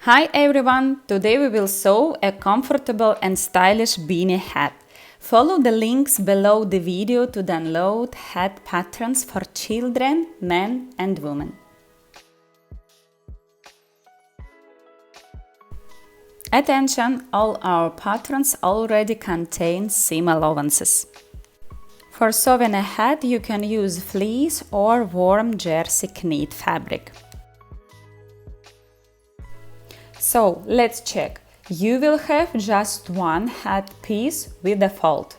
Hi everyone! Today we will sew a comfortable and stylish beanie hat. Follow the links below the video to download hat patterns for children, men and women. Attention! All our patterns already contain seam allowances. For sewing a hat you can use fleece or warm jersey knit fabric. So let's check. You will have just one hat piece with a fold.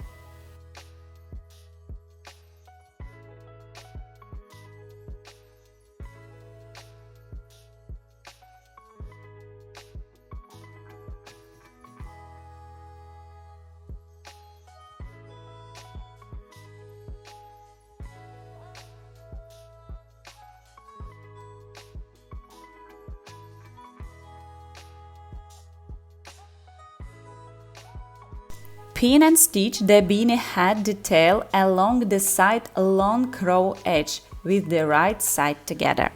Pin and stitch the beanie hat detail along the side long crow edge with the right side together.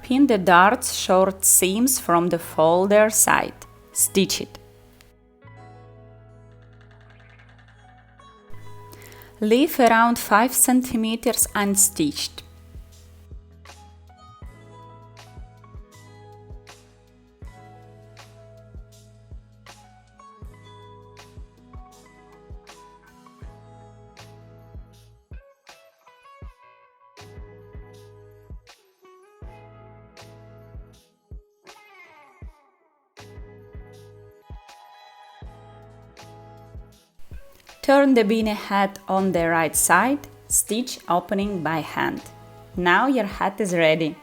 Pin the darts short seams from the folder side. Stitch it. Leave around 5 cm unstitched. Turn the beanie hat on the right side, stitch opening by hand. Now your hat is ready.